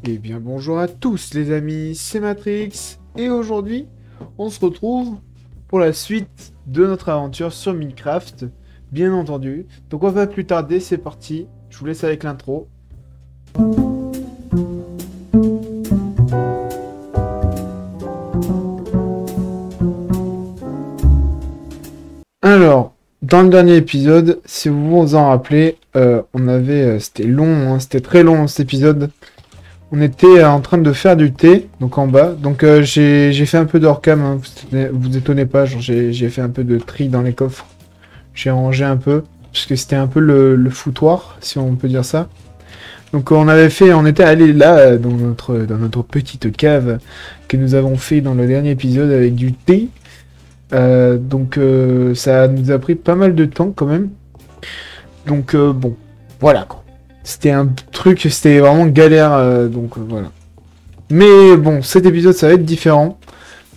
Eh bien bonjour à tous les amis, c'est Matrix et aujourd'hui on se retrouve pour la suite de notre aventure sur Minecraft, bien entendu. Donc on va pas plus tarder, c'est parti, je vous laisse avec l'intro. Alors, dans le dernier épisode, si vous vous en rappelez, c'était long, hein, c'était très long cet épisode. On était en train de faire du thé, donc en bas. Donc j'ai fait un peu d'hors-cam, hein, vous étonnez pas, genre j'ai fait un peu de tri dans les coffres. J'ai rangé un peu, parce que c'était un peu le foutoir, si on peut dire ça. Donc on était allé là, dans notre petite cave que nous avons fait dans le dernier épisode avec du thé. Ça nous a pris pas mal de temps quand même. Donc bon, voilà quoi. C'était un truc, c'était vraiment galère, voilà. Mais bon, cet épisode, ça va être différent,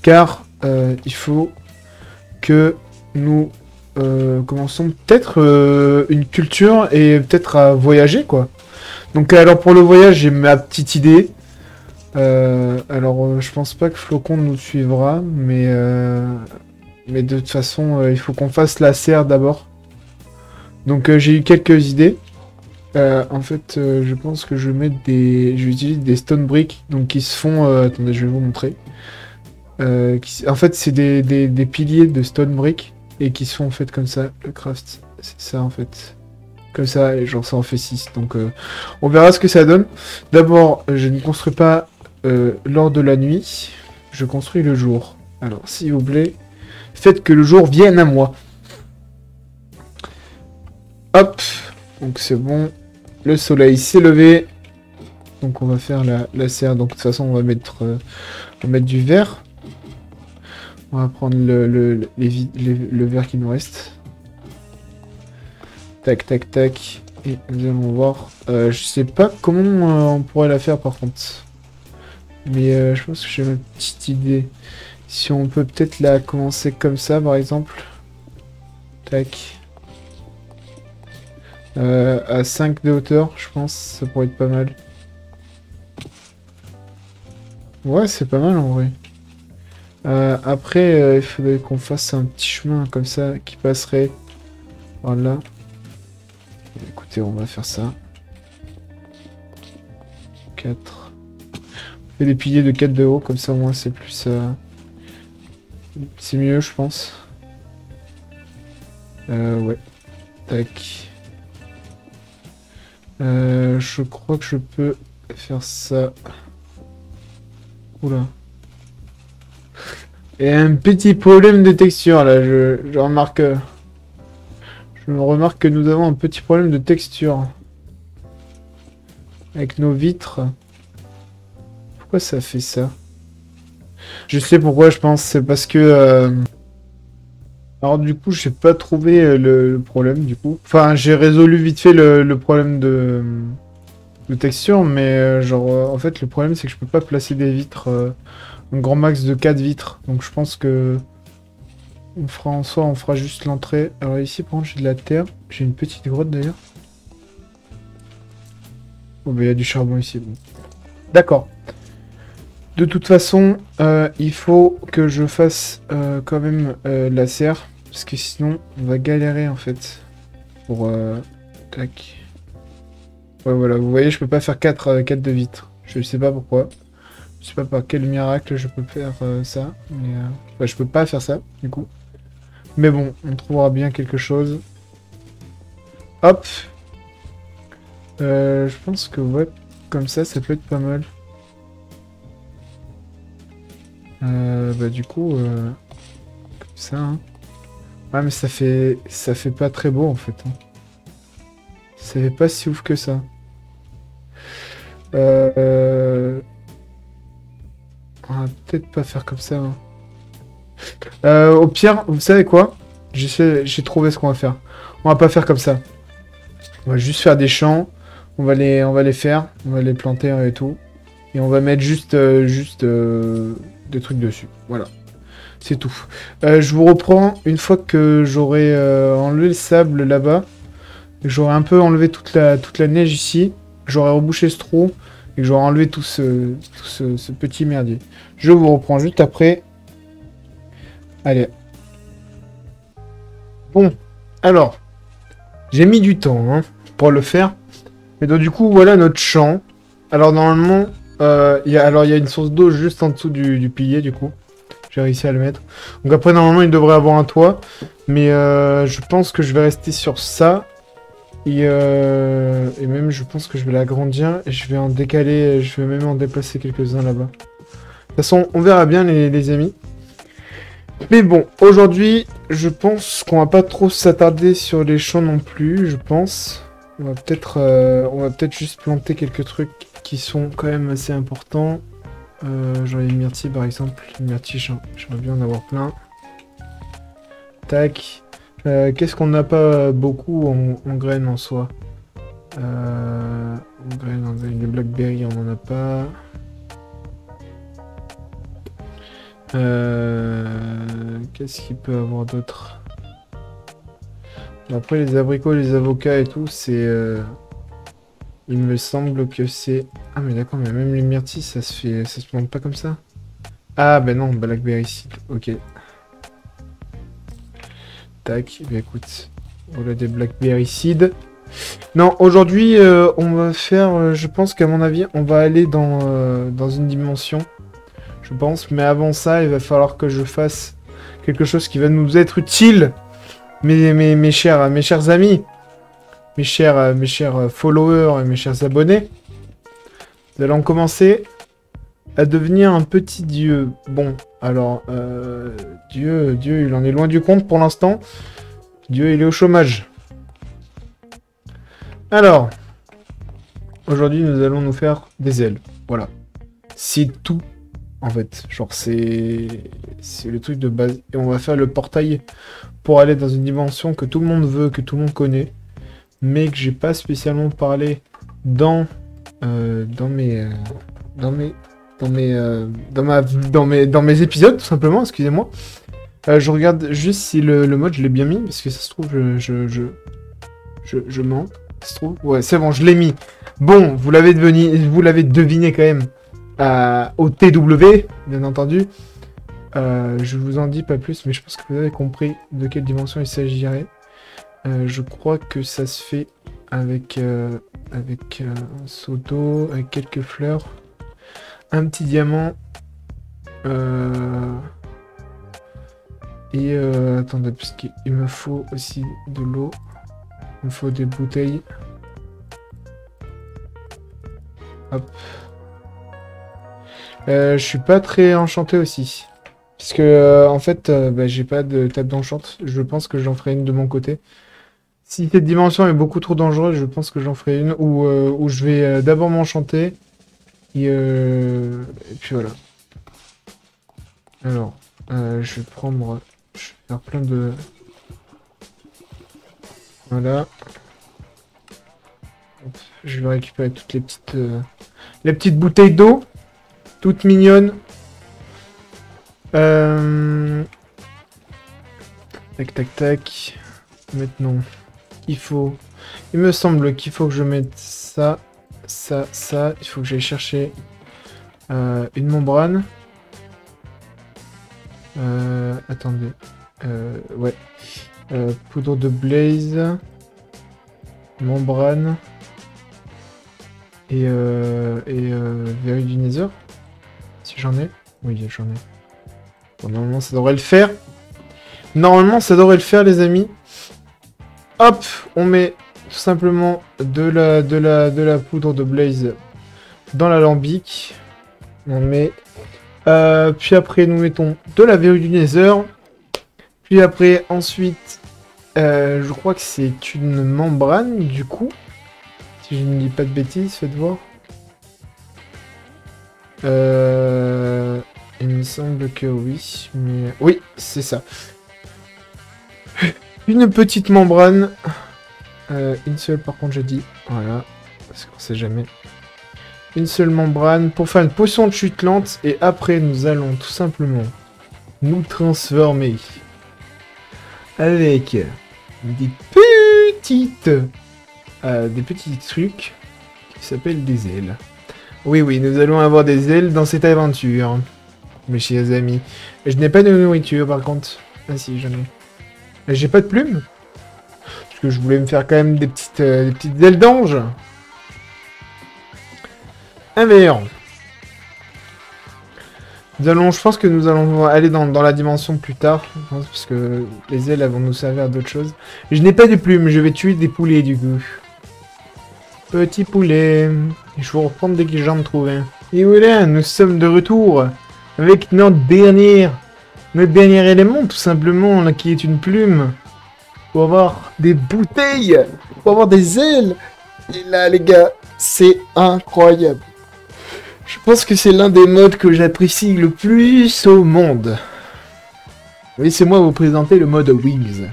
car il faut que nous commençons peut-être une culture et peut-être à voyager, quoi. Donc alors pour le voyage, j'ai ma petite idée. Je pense pas que Flocon nous suivra, mais de toute façon, il faut qu'on fasse la serre d'abord. Donc j'ai eu quelques idées. Je pense que j'utilise des stone bricks, donc qui se font. Attendez, je vais vous montrer. En fait, c'est des piliers de stone brick et qui se font en fait comme ça. Le craft, c'est ça en fait. Comme ça, et genre ça en fait 6. Donc, on verra ce que ça donne. D'abord, je ne construis pas lors de la nuit. Je construis le jour. Alors, s'il vous plaît, faites que le jour vienne à moi. Hop. Donc c'est bon. Le soleil s'est levé. Donc on va faire la serre. Donc de toute façon, on va mettre du verre. On va prendre le verre qui nous reste. Tac, tac, tac. Et nous allons voir. Je sais pas comment on pourrait la faire par contre. Mais je pense que j'ai ma petite idée. Si on peut peut-être la commencer comme ça, par exemple. Tac. À 5 de hauteur, je pense. Ça pourrait être pas mal. Ouais, c'est pas mal en vrai. Après, il faudrait qu'on fasse un petit chemin comme ça qui passerait par là. Écoutez, on va faire ça. 4. On fait des piliers de 4 de haut, comme ça au moins c'est plus... C'est mieux, je pense. Ouais. Tac. Je crois que je peux faire ça. Oula. Et un petit problème de texture là, je remarque. Je me remarque que nous avons un petit problème de texture. Avec nos vitres. Pourquoi ça fait ça? Je sais pourquoi, je pense. C'est parce que... Alors du coup, j'ai pas trouvé le problème du coup. Enfin, j'ai résolu vite fait le problème de texture, mais en fait, le problème c'est que je peux pas placer des vitres. Un grand max de 4 vitres. Donc je pense que... on fera juste l'entrée. Alors ici, par contre, j'ai de la terre. J'ai une petite grotte d'ailleurs. Oh, bah il y a du charbon ici. Bon. D'accord. De toute façon, il faut que je fasse quand même la serre. Parce que sinon, on va galérer en fait. Pour... tac. Ouais, voilà. Vous voyez, je peux pas faire 4 de vitres. Je sais pas pourquoi. Je sais pas par quel miracle je peux faire ça. Mais ouais, je peux pas faire ça, du coup. Mais bon, on trouvera bien quelque chose. Hop. Je pense que ouais, comme ça peut être pas mal. Du coup, comme ça. Hein. Ouais, mais ça fait pas très beau en fait. Hein. Ça fait pas si ouf que ça. On va peut-être pas faire comme ça. Hein. Au pire, vous savez quoi? J'ai trouvé ce qu'on va faire. On va pas faire comme ça. On va juste faire des champs. On va les faire. On va les planter et tout. Et on va mettre juste des trucs dessus. Voilà. C'est tout. Je vous reprends une fois que j'aurai enlevé le sable là-bas. J'aurai un peu enlevé toute la neige ici. J'aurai rebouché ce trou. que j'aurai enlevé tout ce petit merdier. Je vous reprends juste après. Allez. Bon, alors, j'ai mis du temps hein, pour le faire. Et donc du coup, voilà notre champ. Alors normalement, il y a une source d'eau juste en dessous du pilier du coup. J'ai réussi à le mettre. Donc après, normalement, il devrait avoir un toit. Mais je pense que je vais rester sur ça. Et même, je pense que je vais l'agrandir. Et je vais en décaler. Je vais même en déplacer quelques-uns là-bas. De toute façon, on verra bien, les amis. Mais bon, aujourd'hui, je pense qu'on va pas trop s'attarder sur les champs non plus, je pense. On va peut-être juste planter quelques trucs qui sont quand même assez importants. Genre les myrtilles par exemple. Les myrtilles, j'aimerais bien en avoir plein. Tac. Qu'est-ce qu'on n'a pas beaucoup en graines en soi en graines, les blackberries, on n'en a pas. Qu'est-ce qu'il peut avoir d'autre? Après les abricots, les avocats et tout, c'est... Il me semble que c'est... Ah mais d'accord, mais même les myrtilles, ça se plante pas comme ça? Ah ben non, blackberry seed, ok. Tac, bah écoute, voilà des blackberry seed. Non, aujourd'hui, on va faire... je pense qu'à mon avis, on va aller dans une dimension. Je pense, mais avant ça, il va falloir que je fasse quelque chose qui va nous être utile, mes chers amis, mes chers followers et mes chers abonnés. Nous allons commencer à devenir un petit dieu. Bon, alors, Dieu, il en est loin du compte pour l'instant. Dieu, il est au chômage. Alors, aujourd'hui, nous allons nous faire des ailes. Voilà. C'est tout. En fait, genre c'est le truc de base. Et on va faire le portail pour aller dans une dimension que tout le monde veut, que tout le monde connaît, mais que j'ai pas spécialement parlé dans mes mes épisodes, tout simplement. Excusez-moi. Je regarde juste si le mode je l'ai bien mis, parce que ça se trouve je mens. Ça se trouve, ouais, c'est bon, je l'ai mis. Bon, vous l'avez deviné quand même. Au TW, bien entendu. Je vous en dis pas plus, mais je pense que vous avez compris de quelle dimension il s'agirait. Je crois que ça se fait avec un seau d'eau, avec quelques fleurs, un petit diamant, et attendez, parce qu'il me faut aussi de l'eau, il me faut des bouteilles. Hop. Je suis pas très enchanté aussi. Parce que, en fait, bah, j'ai pas de table d'enchant. Je pense que j'en ferai une de mon côté. Si cette dimension est beaucoup trop dangereuse, je pense que j'en ferai une où je vais d'abord m'enchanter. Et puis voilà. Alors, je vais prendre... Je vais faire plein de... Voilà. Hop, je vais récupérer toutes les petites bouteilles d'eau. Toutes mignonnes. Tac, tac, tac. Maintenant, il me semble qu'il faut que je mette ça, ça, ça. Il faut que j'aille chercher une membrane. Attendez. Ouais. Poudre de blaze. Membrane. Et verruille du nether. Si j'en ai. Oui, j'en ai. Bon, normalement, ça devrait le faire. Normalement, ça devrait le faire, les amis. Hop, on met tout simplement de la poudre de blaze dans l'alambic. On met... puis après, nous mettons de la verruille du nether. Puis après, ensuite, je crois que c'est une membrane, du coup. Si je ne dis pas de bêtises, faites voir. Il me semble que oui, mais... Oui, c'est ça. Une petite membrane. Une seule, par contre, j'ai dit. Voilà, parce qu'on sait jamais. Une seule membrane pour faire une potion de chute lente. Et après, nous allons tout simplement nous transformer avec des petits trucs qui s'appellent des ailes. Oui, oui, nous allons avoir des ailes dans cette aventure, mes chers amis. Je n'ai pas de nourriture, par contre. Ah si, j'en ai. J'ai pas de plumes. Parce que je voulais me faire quand même des petites ailes d'ange. Alors. Je pense que nous allons aller dans la dimension plus tard. Je pense, parce que les ailes elles vont nous servir à d'autres choses. Je n'ai pas de plumes, je vais tuer des poulets du coup. Petit poulet. Je vous reprendre dès que j'en me trouve un. Et voilà, nous sommes de retour. Avec notre dernier élément, tout simplement, là, qui est une plume. Pour avoir des bouteilles. Pour avoir des ailes. Et là, les gars, c'est incroyable. Je pense que c'est l'un des modes que j'apprécie le plus au monde. Laissez-moi vous présenter le mode Wings.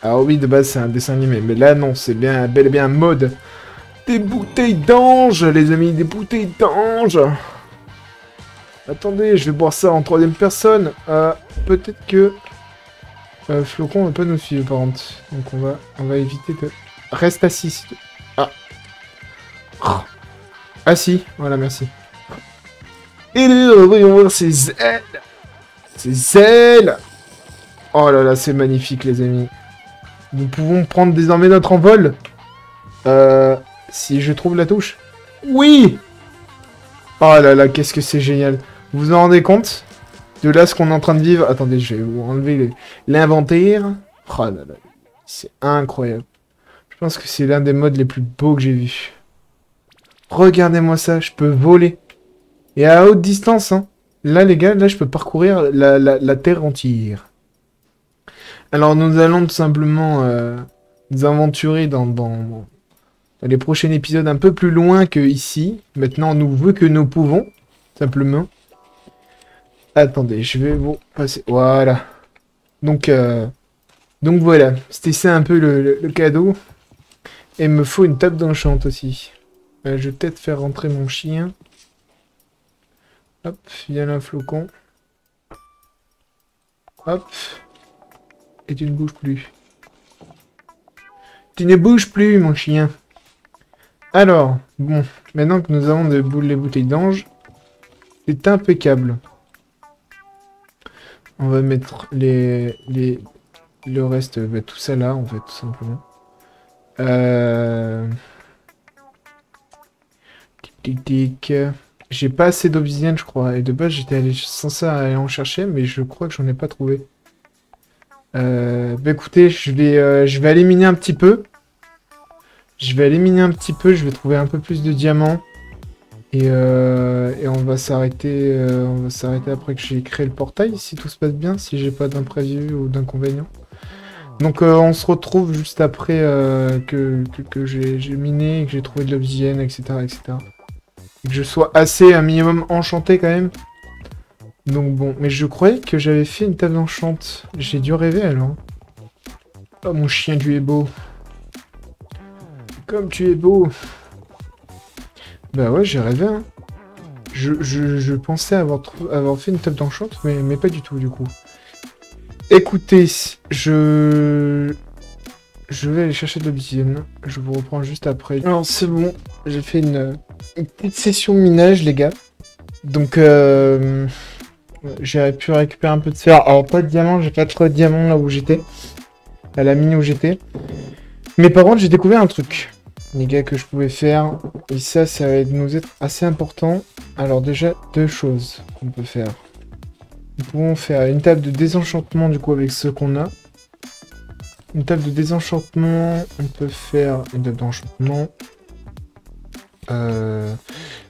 Alors oui, de base, c'est un dessin animé, mais là, non, c'est bien, bel et bien un mode. Des bouteilles d'ange, les amis, des bouteilles d'ange. Attendez, je vais boire ça en troisième personne. Peut-être que Flocon va pas nous suivre, par contre. Donc on va éviter de... Reste assis. Ah. Ah si, voilà, merci. Et là, voyons voir ses ailes. Ses ailes. Oh là là, c'est magnifique, les amis. Nous pouvons prendre désormais notre envol. Si je trouve la touche. Oui. Oh là là, qu'est-ce que c'est génial. Vous vous en rendez compte? De là, ce qu'on est en train de vivre. Attendez, je vais vous enlever l'inventaire. Oh là là, c'est incroyable. Je pense que c'est l'un des modes les plus beaux que j'ai vus. Regardez-moi ça, je peux voler. Et à haute distance, hein. Là, les gars, là, je peux parcourir la terre entière. Alors, nous allons tout simplement nous aventurer dans les prochains épisodes un peu plus loin que ici. Maintenant, nous veut que nous pouvons, simplement. Attendez, je vais vous passer. Voilà. Donc voilà. C'était ça un peu le cadeau. Et il me faut une table d'enchant aussi. Je vais peut-être faire rentrer mon chien. Hop, viens là, Flocon. Hop. Et tu ne bouges plus. Tu ne bouges plus, mon chien. Alors, bon. Maintenant que nous avons les bouteilles d'ange, c'est impeccable. On va mettre le reste, tout ça là, en fait, tout simplement. Tic, tic, tic. J'ai pas assez d'obsidienne, je crois. Et de base, j'étais censé aller en chercher, mais je crois que j'en ai pas trouvé. Écoutez, je vais aller miner un petit peu. Je vais trouver un peu plus de diamants. Et on va s'arrêter après que j'ai créé le portail, si tout se passe bien, si j'ai pas d'imprévu ou d'inconvénient. Donc on se retrouve juste après que j'ai miné, et que j'ai trouvé de l'obsidienne, etc., etc. Et que je sois assez un minimum enchanté quand même. Donc bon, mais je croyais que j'avais fait une table d'enchante. J'ai dû rêver alors. Oh mon chien, tu es beau. Comme tu es beau. Bah ouais, j'ai rêvé, hein. Je pensais avoir fait une table d'enchante, mais pas du tout, du coup. Écoutez, je vais aller chercher de l'obsidienne. Je vous reprends juste après. Alors, c'est bon. J'ai fait une petite session de minage, les gars. Donc, j'ai pu récupérer un peu de fer. Alors, pas de diamant. J'ai pas trop de diamants là où j'étais. À la mine où j'étais. Mais par contre, j'ai découvert un truc, les gars, que je pouvais faire. Et ça va nous être assez important. Alors, déjà, deux choses qu'on peut faire. Nous pouvons faire une table de désenchantement, du coup, avec ce qu'on a. Une table de désenchantement. On peut faire une table d'enchantement.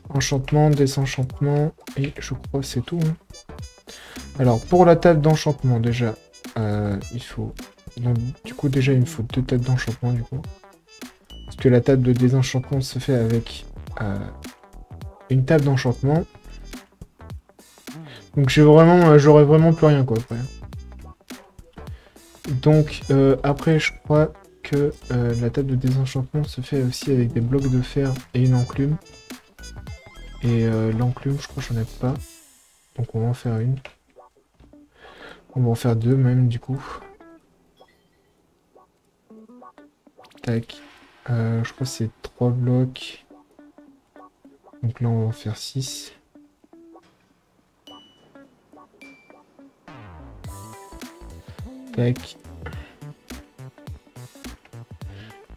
Enchantement, désenchantement. Et je crois que c'est tout. Hein. Alors, pour la table d'enchantement, déjà, il faut... Donc, du coup, déjà, il me faut deux tables d'enchantement, du coup. Parce que la table de désenchantement se fait avec une table d'enchantement. Donc, j'aurais vraiment plus rien, quoi, après. Donc, après, je crois que la table de désenchantement se fait aussi avec des blocs de fer et une enclume. Et l'enclume, je crois que j'en ai pas. Donc, on va en faire une. On va en faire deux, même, du coup. Tac. Je crois que c'est 3 blocs. Donc là, on va en faire 6. Tac.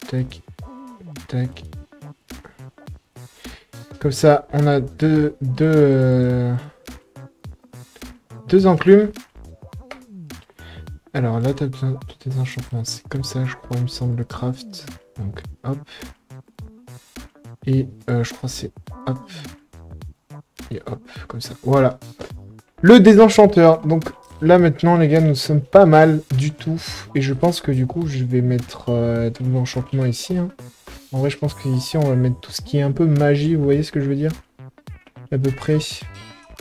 Tac. Tac. Comme ça, on a deux enclumes. Alors là, t'as besoin de tes enchantements. C'est comme ça, je crois, il me semble, le craft. Donc, hop. Et je crois que c'est hop. Et hop, comme ça. Voilà. Le désenchanteur. Donc là, maintenant, les gars, nous sommes pas mal du tout. Et je pense que du coup, je vais mettre tout l'enchantement ici. Hein. En vrai, je pense qu'ici, on va mettre tout ce qui est un peu magie. Vous voyez ce que je veux dire? À peu près.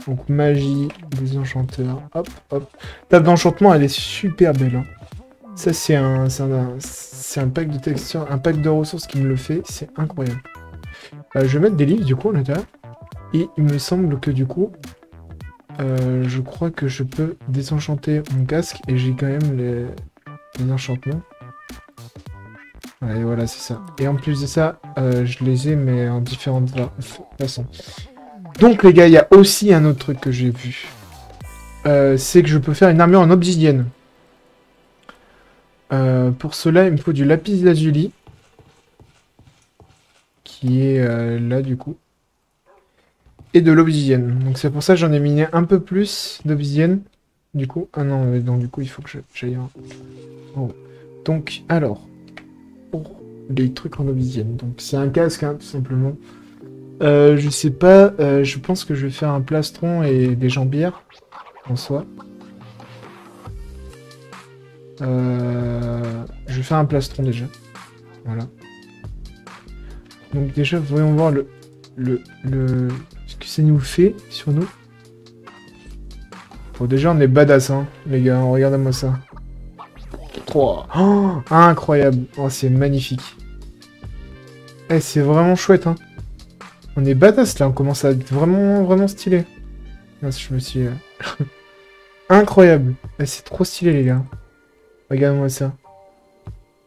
Donc magie, désenchanteur. Hop, hop. Table d'enchantement, elle est super belle. Hein. Ça, c'est un pack de textures, un pack de ressources qui me le fait. C'est incroyable. Je vais mettre des livres, du coup, à l'intérieur. Et il me semble que, du coup, je crois que je peux désenchanter mon casque. Et j'ai quand même les enchantements. Ouais, voilà, c'est ça. Et en plus de ça, je les ai, mais en différentes façons. Donc, les gars, il y a aussi un autre truc que j'ai vu. C'est que je peux faire une armure en obsidienne. Pour cela, il me faut du lapis lazuli. Qui est là, du coup. Et de l'obsidienne. Donc, c'est pour ça que j'en ai miné un peu plus d'obsidienne. Du coup. Ah non, mais donc, du coup, il faut que j'aille en... Oh. Donc, alors. Pour les trucs en obsidienne. Donc, c'est un casque, hein, tout simplement. Je sais pas. Je pense que je vais faire un plastron et des jambières. En soi. Je vais faire un plastron déjà. Voilà. Donc déjà, voyons voir ce que ça nous fait sur nous. Bon, déjà, on est badass, hein, les gars. Regardez-moi ça. 3. Oh, incroyable. Oh, c'est magnifique. Eh, c'est vraiment chouette, hein. On est badass, là. On commence à être vraiment, vraiment stylé. Mince, je me suis... Incroyable. Eh, c'est trop stylé, les gars. Regarde-moi ça.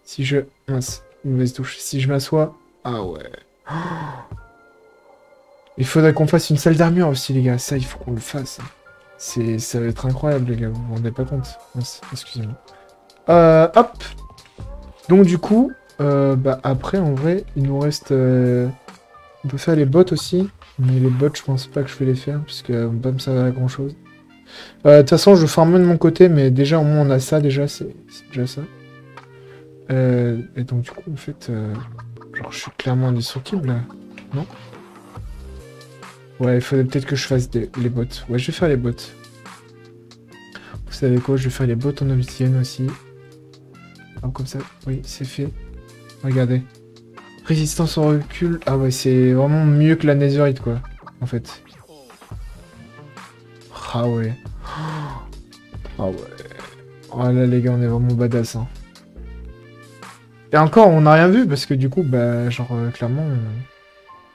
Si je... Mince, mauvaise touche. Si je m'assois... Ah ouais. Oh. Il faudrait qu'on fasse une salle d'armure aussi, les gars. Ça, il faut qu'on le fasse. Ça va être incroyable, les gars. Vous vous rendez pas compte. Mince, excusez-moi. Hop. Donc, du coup... bah, après, en vrai, il nous reste... On peut faire les bottes aussi. Mais les bottes, je pense pas que je vais les faire. Puisque vont pas me servir à grand-chose. De toute façon, je farme de mon côté. Mais déjà, au moins, on a ça. Déjà, c'est déjà ça. Et donc, du coup, en fait... Genre, je suis clairement indestructible, là. Non? Ouais, il faudrait peut-être que je fasse les bottes. Ouais, je vais faire les bottes. Vous savez quoi? Je vais faire les bottes en obsidienne aussi. Alors, comme ça, oui, c'est fait. Regardez. Résistance au recul. Ah ouais, c'est vraiment mieux que la netherite, quoi. En fait. Ah ouais. Ah ouais. Oh là, les gars, on est vraiment badass, hein. Et encore, on n'a rien vu, parce que du coup, bah, genre, clairement,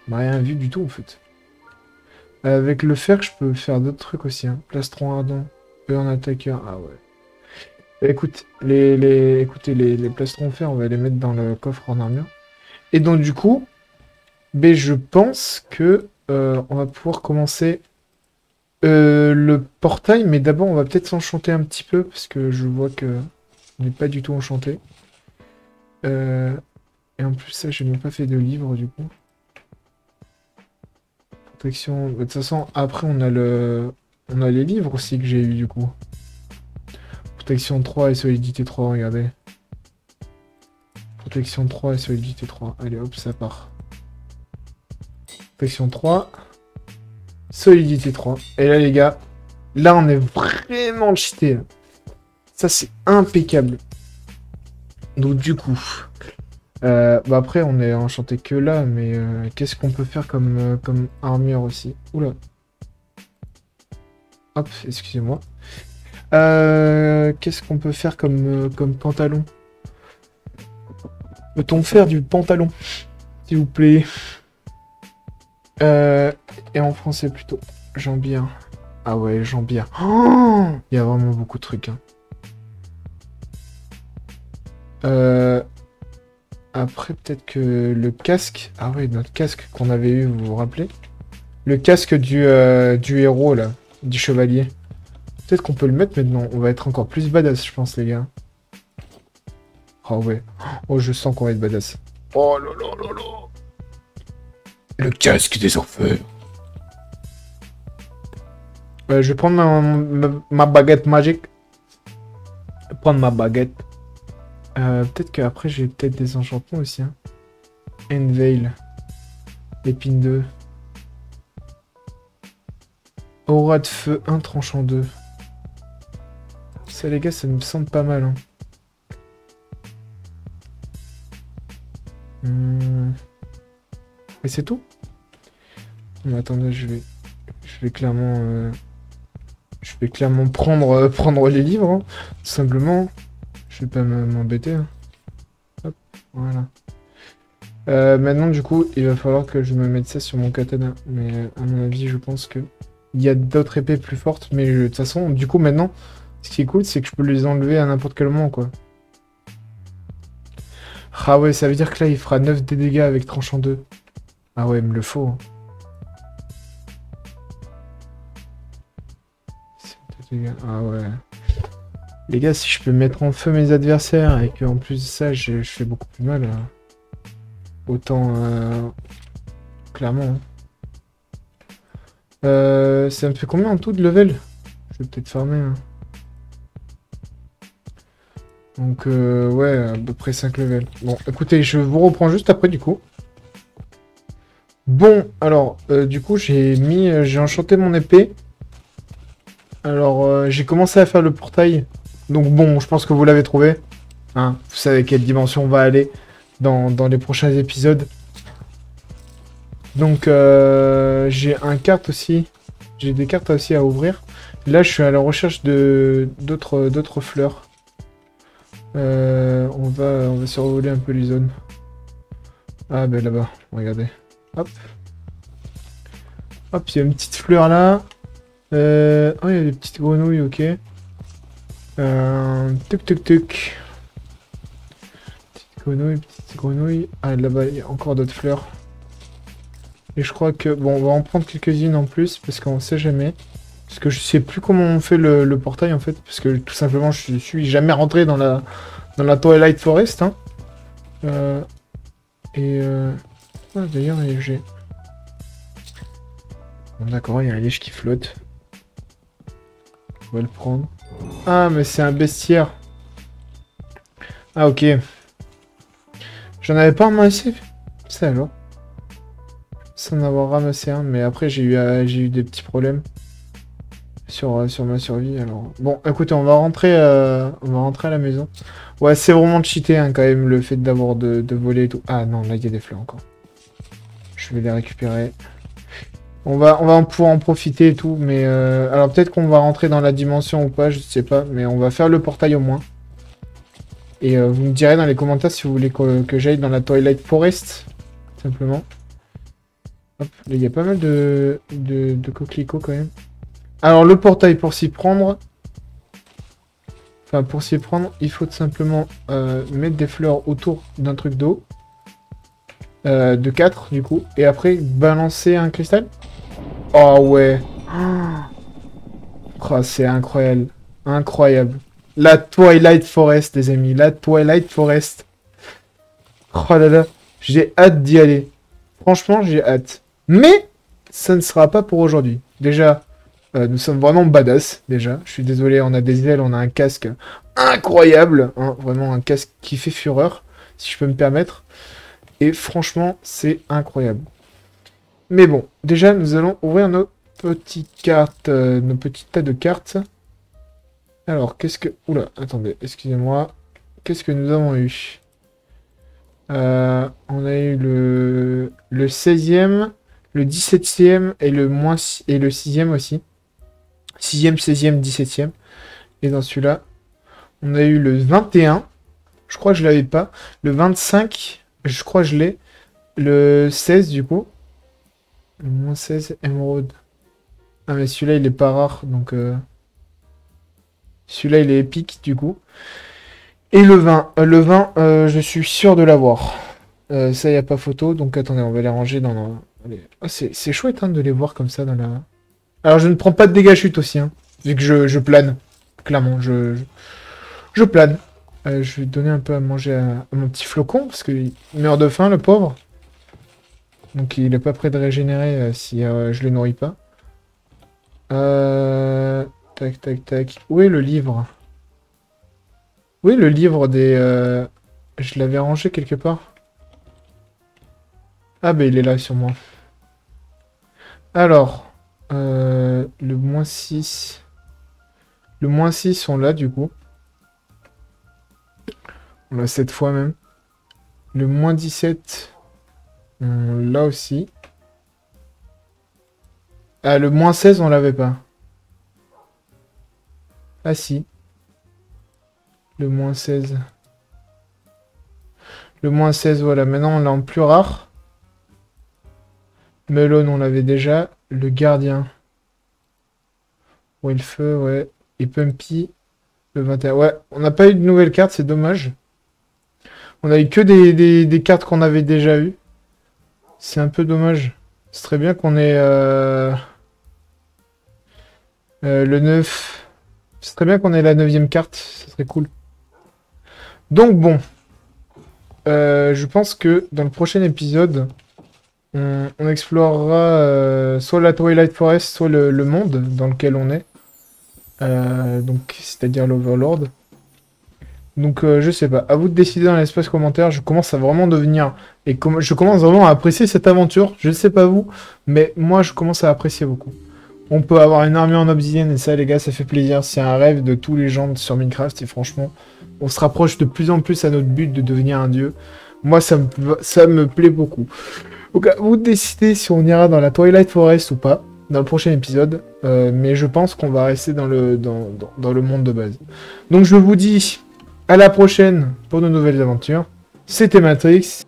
on n'a rien vu du tout, en fait. Avec le fer, je peux faire d'autres trucs aussi, hein. Plastron ardent, eux en attaqueur, ah ouais. Bah, écoute, écoutez, les plastrons fer, on va les mettre dans le coffre en armure. Et donc, du coup, ben, je pense que on va pouvoir commencer le portail, mais d'abord, on va peut-être s'enchanter un petit peu, parce que je vois que on n'est pas du tout enchanté. Et en plus, ça, j'ai même pas fait de livre, du coup. Protection... De toute façon, après, on a les livres aussi que j'ai eu, du coup. Protection 3 et solidité 3, regardez. Protection 3 et solidité 3. Allez, hop, ça part. Protection 3. Solidité 3. Et là, les gars, là, on est vraiment cheaté. Ça, c'est impeccable. Donc, du coup... bah après, on est enchanté que là, mais qu'est-ce qu'on peut faire comme armure aussi? Oula. Hop, excusez-moi. Qu'est-ce qu'on peut faire comme pantalon? Peut-on faire du pantalon? S'il vous plaît. Et en français plutôt. Jambière. Ah ouais, jambière. Oh, il y a vraiment beaucoup de trucs. Hein. Après, peut-être que le casque... Ah ouais, notre casque qu'on avait eu, vous vous rappelez? Le casque du héros, là. Du chevalier. Peut-être qu'on peut le mettre maintenant. On va être encore plus badass, je pense, les gars. Oh ouais. Oh, je sens qu'on va être badass. Oh là là là là. Le casque des orfèvres. Je vais prendre ma baguette magique. Je vais prendre ma baguette. Peut-être qu'après, j'ai peut-être des enchantements aussi. Hein. Enveil. Épine 2. Aura de feu 1, tranchant 2. Ça, les gars, ça me semble pas mal. Hein. Et c'est tout? Mais attendez, je vais clairement... Je vais clairement prendre les livres, hein, tout simplement. Je vais pas m'embêter. Hein. Hop, voilà. Maintenant, du coup, il va falloir que je me mette ça sur mon katana. Mais à mon avis, je pense que il y a d'autres épées plus fortes. Mais de toute façon, du coup, maintenant, ce qui est cool, c'est que je peux les enlever à n'importe quel moment, quoi. Ah ouais, ça veut dire que là, il fera 9 des dégâts avec tranchant 2. Ah ouais, il me le faut. Hein. Ah ouais. Les gars, si je peux mettre en feu mes adversaires et qu'en plus de ça, je fais beaucoup plus mal. Autant... clairement. Hein. Ça me fait combien en tout de level? Je vais peut-être farmer. Hein. Donc, ouais, à peu près 5 levels. Bon, écoutez, je vous reprends juste après, du coup. Bon, alors, du coup, j'ai enchanté mon épée. Alors, j'ai commencé à faire le portail. Donc bon, je pense que vous l'avez trouvé. Hein, vous savez quelle dimension on va aller dans les prochains épisodes. Donc, j'ai un carte aussi. J'ai des cartes aussi à ouvrir. Là, je suis à la recherche d'autres fleurs. On va survoler un peu les zones. Ah, ben là-bas, regardez. Hop. Hop, il y a une petite fleur là. Oh, il y a des petites grenouilles, ok. Tuc tuc tuc. Petite grenouille. Ah, là-bas, il y a encore d'autres fleurs. Et je crois que... Bon, on va en prendre quelques-unes en plus, parce qu'on sait jamais. Parce que je sais plus comment on fait le portail, en fait. Parce que, tout simplement, je suis jamais rentré dans la Twilight Forest. Hein. Ah, d'ailleurs, j'ai... Bon, d'accord, il y a un liège qui flotte. On va le prendre. Ah, mais c'est un bestiaire. Ah, ok. J'en avais pas ramassé. C'est alors. Sans en avoir ramassé un, mais après j'ai eu des petits problèmes sur ma survie. Alors bon, écoutez, on va rentrer à la maison. Ouais, c'est vraiment cheaté hein, quand même le fait d'avoir de voler et tout. Ah non, là il y a des fleurs encore. Je vais les récupérer. On va pouvoir en profiter et tout, mais alors peut-être qu'on va rentrer dans la dimension ou pas, je sais pas, mais on va faire le portail au moins. Et vous me direz dans les commentaires si vous voulez que j'aille dans la Twilight Forest, simplement. Hop, là, il y a pas mal de coquelicots quand même. Alors le portail, pour s'y prendre... Enfin, pour s'y prendre, il faut tout simplement mettre des fleurs autour d'un truc d'eau. De 4 du coup. Et après, balancer un cristal. Oh ouais. Oh, c'est incroyable. Incroyable. La Twilight Forest, les amis. La Twilight Forest. Oh là là. J'ai hâte d'y aller. Franchement, j'ai hâte. Mais, ça ne sera pas pour aujourd'hui. Déjà, nous sommes vraiment badass, déjà. Je suis désolé, on a des ailes, on a un casque incroyable. Hein, vraiment un casque qui fait fureur, si je peux me permettre. Et franchement, c'est incroyable. Mais bon, déjà, nous allons ouvrir nos petites cartes, nos petits tas de cartes. Alors, qu'est-ce que... Oula, attendez, excusez-moi. Qu'est-ce que nous avons eu? On a eu le 16e, le 17e et le 6e aussi. 6e, 16e, 17e. Et dans celui-là, on a eu le 21. Je crois que je l'avais pas. Le 25, je crois que je l'ai. Le 16 du coup. Le moins 16, émeraude. Ah mais celui-là il est pas rare. Donc celui-là il est épique du coup. Et le 20. Le 20, je suis sûr de l'avoir. Ça y a pas photo. Donc attendez, on va les ranger Oh, c'est chouette hein, de les voir comme ça dans la... Alors je ne prends pas de dégâts chute aussi, hein, vu que je plane. Clairement, je plane. Je vais donner un peu à manger à mon petit flocon, parce qu'il meurt de faim, le pauvre. Donc il est pas prêt de régénérer si je le nourris pas. Tac, tac, tac. Où est le livre? Oui, le livre des... Je l'avais rangé quelque part. Ah bah il est là sur moi. Alors, le -6. Le -6, on l'a du coup. On l'a 7 fois même. Le -17, on l'a aussi. Ah, le -16, on l'avait pas. Ah si. Le -16. Le -16, voilà. Maintenant, on l'a en plus rare. Melon, on l'avait déjà. Le gardien. Ouais, le feu, ouais. Et Pumpy, le 21. Ouais, on n'a pas eu de nouvelles cartes, c'est dommage. On a eu que des cartes qu'on avait déjà eues. C'est un peu dommage. C'est très bien qu'on ait le 9. C'est très bien qu'on ait la 9e carte. Ça serait cool. Donc bon. Je pense que dans le prochain épisode, on explorera soit la Twilight Forest, soit le monde dans lequel on est. Donc, c'est-à-dire l'Overlord. Donc, je sais pas. À vous de décider dans l'espace commentaire. Je commence à vraiment devenir... Et je commence vraiment à apprécier cette aventure. Je sais pas vous, mais moi, je commence à apprécier beaucoup. On peut avoir une armée en obsidienne, et ça, les gars, ça fait plaisir. C'est un rêve de tous les gens sur Minecraft, et franchement, on se rapproche de plus en plus à notre but de devenir un dieu. Moi, ça me plaît beaucoup. Donc, à vous de décider si on ira dans la Twilight Forest ou pas, dans le prochain épisode. Mais je pense qu'on va rester dans le monde de base. Donc, je vous dis à la prochaine pour de nouvelles aventures. C'était Matrix.